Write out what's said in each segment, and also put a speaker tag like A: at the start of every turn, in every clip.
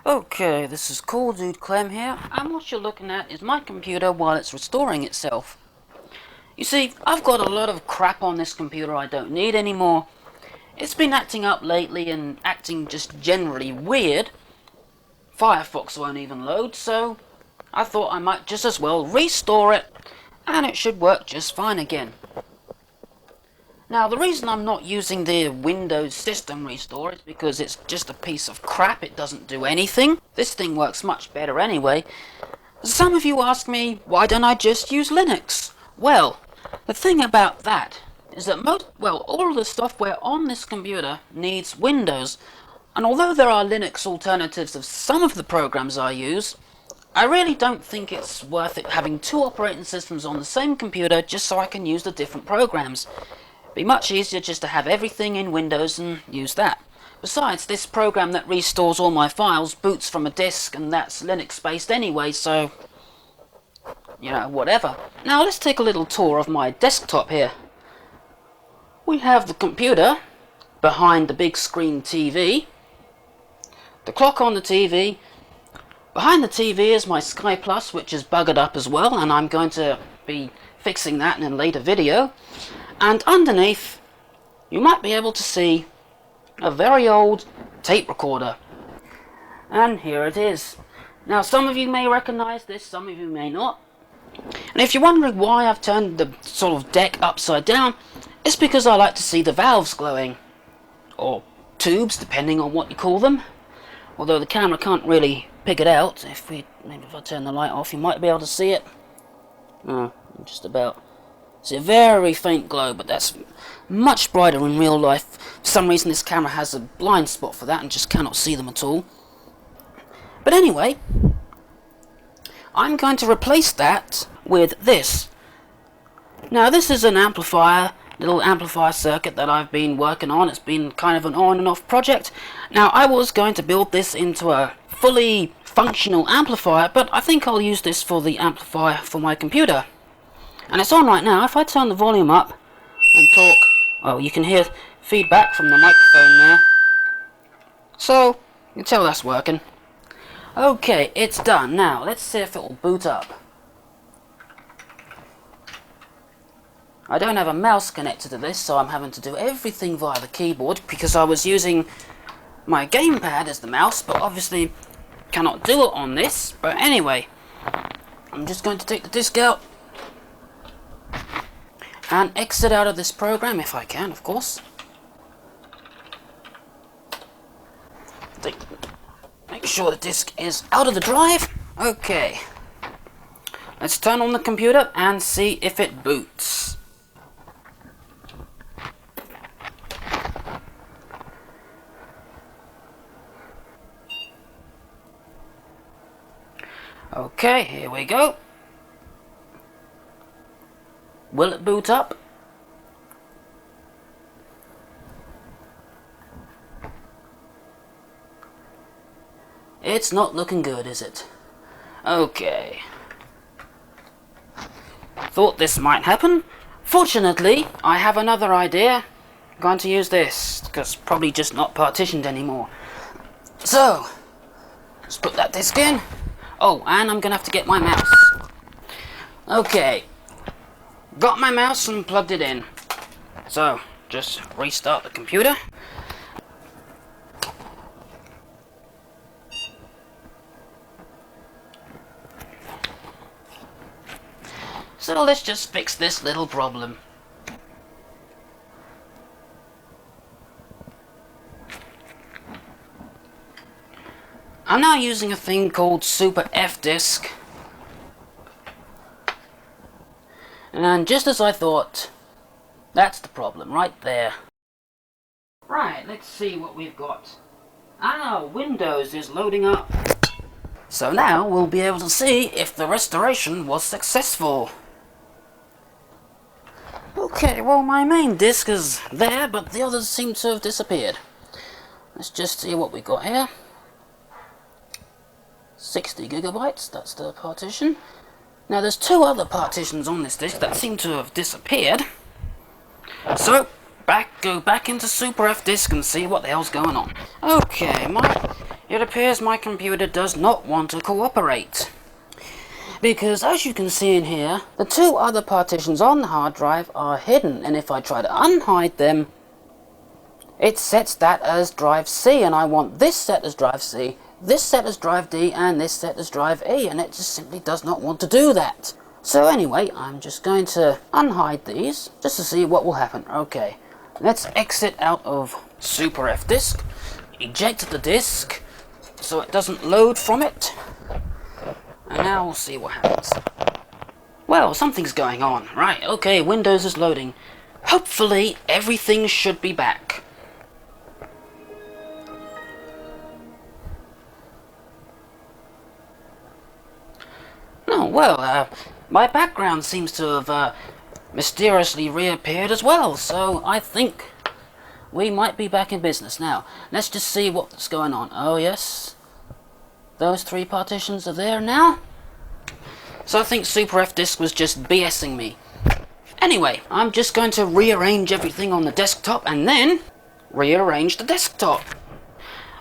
A: Okay, this is Cool Dude Clem here, and what you're looking at is my computer while it's restoring itself. You see, I've got a lot of crap on this computer I don't need anymore. It's been acting up lately and acting just generally weird. Firefox won't even load, so I thought I might just as well restore it, and it should work just fine again. Now, the reason I'm not using the Windows System Restore is because it's just a piece of crap. It doesn't do anything. This thing works much better anyway. Some of you ask me, why don't I just use Linux? Well, the thing about that is that all of the software on this computer needs Windows. And although there are Linux alternatives of some of the programs I use, I really don't think it's worth it having two operating systems on the same computer just so I can use the different programs. Be much easier just to have everything in Windows and use that. Besides, this program that restores all my files boots from a disk, and that's Linux based anyway, so whatever. Now let's take a little tour of my desktop here. We have the computer behind the big screen TV, the clock on the TV. Behind the TV is my Sky Plus, which is buggered up as well, and I'm going to be fixing that in a later video. And underneath, you might be able to see a very old tape recorder. And here it is. Now, some of you may recognize this, some of you may not. And if you're wondering why I've turned the sort of deck upside down, it's because I like to see the valves glowing. Or tubes, depending on what you call them. Although the camera can't really pick it out. Maybe if I turn the light off, you might be able to see it. Oh, just about. It's a very faint glow, but that's much brighter in real life. For some reason this camera has a blind spot for that and just cannot see them at all. But anyway, I'm going to replace that with this. Now this is an amplifier, little amplifier circuit that I've been working on. It's been kind of an on and off project. Now I was going to build this into a fully functional amplifier, but I think I'll use this for the amplifier for my computer. And it's on right now. If I turn the volume up and talk, well, you can hear feedback from the microphone there. So, you can tell that's working. Okay, it's done. Now, let's see if it will boot up. I don't have a mouse connected to this, so I'm having to do everything via the keyboard because I was using my gamepad as the mouse, but obviously cannot do it on this. But anyway, I'm just going to take the disc out and exit out of this program if I can, of course. Make sure the disk is out of the drive. Okay. Let's turn on the computer and see if it boots. Okay, here we go. Will it boot up? It's not looking good, is it? Okay. Thought this might happen. Fortunately, I have another idea. I'm going to use this, because it's probably just not partitioned anymore. So, let's put that disc in. Oh, and I'm going to have to get my mouse. Okay. Got my mouse and plugged it in. So, just restart the computer. So let's just fix this little problem. I'm now using a thing called Super F Disk. And just as I thought, that's the problem right there. Right, let's see what we've got. Windows is loading up. So now we'll be able to see if the restoration was successful. Okay, well my main disk is there, but the others seem to have disappeared. Let's just see what we got here. 60 gigabytes, that's the partition. Now there's two other partitions on this disk that seem to have disappeared. So, go back into Super F Disk and see what the hell's going on. Okay, it appears my computer does not want to cooperate. Because as you can see in here, the two other partitions on the hard drive are hidden, and if I try to unhide them, it sets that as drive C, and I want this set as drive C, this set as drive D, and this set as drive E, and it just simply does not want to do that. So anyway, I'm just going to unhide these, just to see what will happen. Okay, let's exit out of Super F Disk, eject the disk, so it doesn't load from it, and now we'll see what happens. Well, something's going on. Right, okay, Windows is loading. Hopefully, everything should be back. Oh, well, my background seems to have mysteriously reappeared as well, so I think we might be back in business. Now, let's just see what's going on. Oh, yes. Those three partitions are there now. So I think Super F Disk was just BSing me. Anyway, I'm just going to rearrange everything on the desktop and then rearrange the desktop.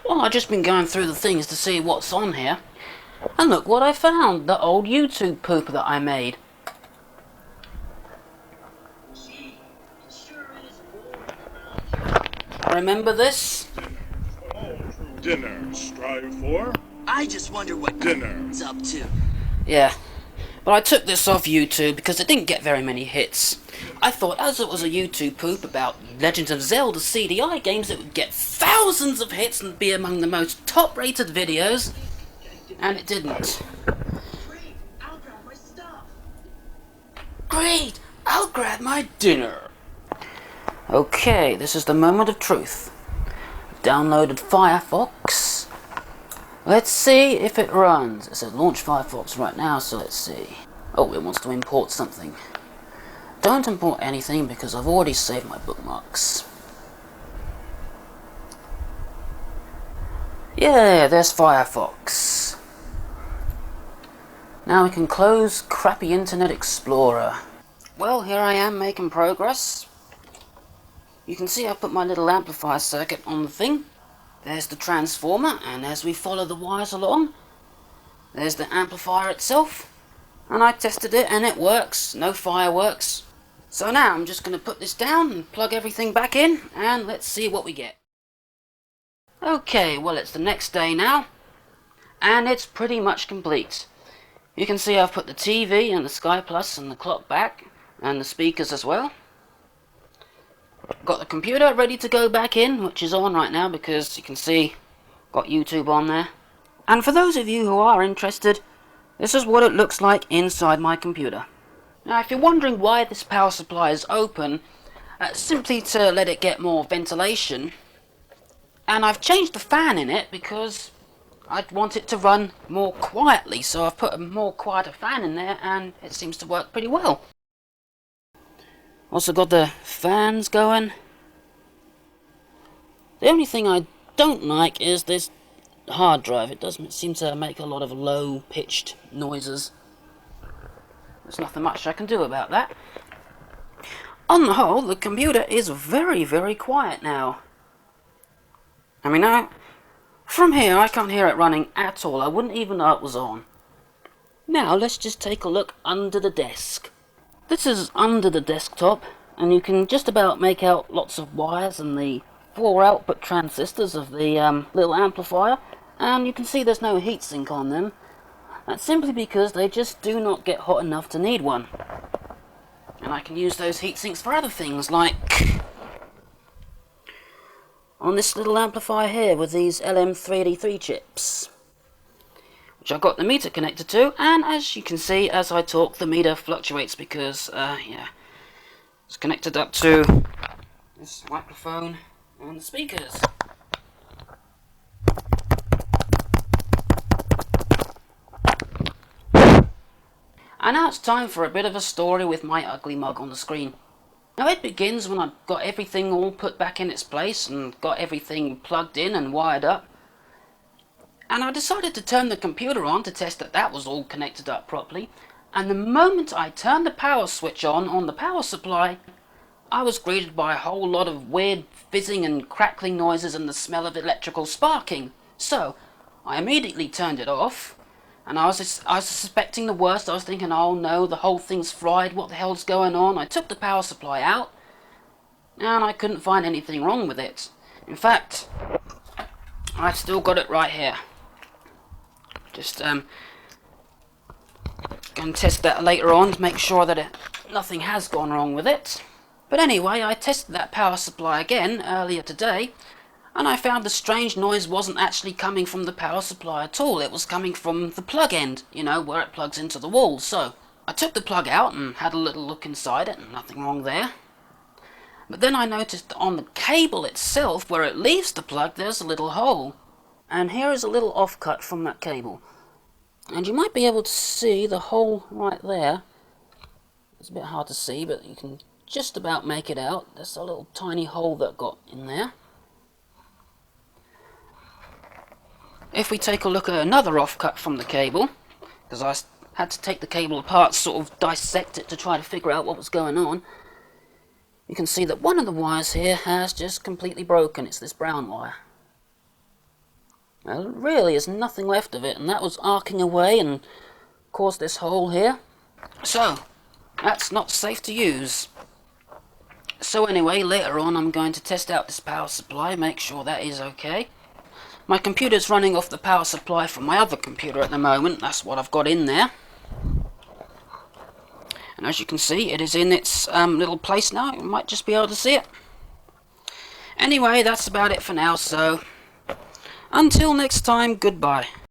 A: Well, I've just been going through the things to see what's on here. And look what I found, the old YouTube poop that I made. Remember this?
B: Dinner, strive for?
C: I just wonder what dinner's up to.
A: Yeah, but I took this off YouTube because it didn't get very many hits. I thought as it was a YouTube poop about Legend of Zelda CDI games, it would get thousands of hits and be among the most top-rated videos, and it didn't.
C: Great, I'll grab my stuff.
A: Great, I'll grab my dinner. Okay, this is the moment of truth. Downloaded Firefox. Let's see if it runs. It says launch Firefox right now, so let's see. Oh, it wants to import something. Don't import anything because I've already saved my bookmarks. Yeah, there's Firefox. Now we can close crappy Internet Explorer. Well, here I am making progress. You can see I put my little amplifier circuit on the thing. There's the transformer, and as we follow the wires along, there's the amplifier itself. And I tested it and it works, no fireworks. So now I'm just going to put this down and plug everything back in, and let's see what we get. Okay, well it's the next day now, and it's pretty much complete. You can see I've put the TV and the Sky Plus and the clock back, and the speakers as well. Got the computer ready to go back in, which is on right now because you can see got YouTube on there. And for those of you who are interested, this is what it looks like inside my computer. Now if you're wondering why this power supply is open, simply to let it get more ventilation. And I've changed the fan in it because I'd want it to run more quietly, so I've put a more quieter fan in there and it seems to work pretty well. Also got the fans going. The only thing I don't like is this hard drive. It doesn't seem to make a lot of low-pitched noises. There's nothing much I can do about that. On the whole, the computer is very, very quiet now. I mean, now, from here I can't hear it running at all. I wouldn't even know it was on. Now, let's just take a look under the desk. This is under the desktop, and you can just about make out lots of wires and the 4 output transistors of the little amplifier, and you can see there's no heatsink on them. That's simply because they just do not get hot enough to need one. And I can use those heatsinks for other things, like on this little amplifier here with these LM383 chips, which I've got the meter connected to, and as you can see, as I talk, the meter fluctuates because, yeah, it's connected up to this microphone and the speakers. And now it's time for a bit of a story with my ugly mug on the screen. Now it begins when I've got everything all put back in its place and got everything plugged in and wired up. And I decided to turn the computer on to test that that was all connected up properly. And the moment I turned the power switch on the power supply, I was greeted by a whole lot of weird fizzing and crackling noises and the smell of electrical sparking. So, I immediately turned it off, and I was suspecting the worst. I was thinking, oh no, the whole thing's fried, what the hell's going on? I took the power supply out, and I couldn't find anything wrong with it. In fact, I've still got it right here. Just going to test that later on to make sure that nothing has gone wrong with it. But anyway, I tested that power supply again earlier today, and I found the strange noise wasn't actually coming from the power supply at all. It was coming from the plug end, you know, where it plugs into the wall. So I took the plug out and had a little look inside it, and nothing wrong there. But then I noticed that on the cable itself, where it leaves the plug, there's a little hole. And here is a little offcut from that cable. And you might be able to see the hole right there. It's a bit hard to see, but you can just about make it out. There's a little tiny hole that got in there. If we take a look at another offcut from the cable, because I had to take the cable apart, sort of dissect it to try to figure out what was going on, you can see that one of the wires here has just completely broken. It's this brown wire. There really is nothing left of it, and that was arcing away and caused this hole here. So, that's not safe to use. So anyway, later on I'm going to test out this power supply, make sure that is okay. My computer's running off the power supply from my other computer at the moment. That's what I've got in there. And as you can see, it is in its little place now. You might just be able to see it. Anyway, that's about it for now, so until next time, goodbye.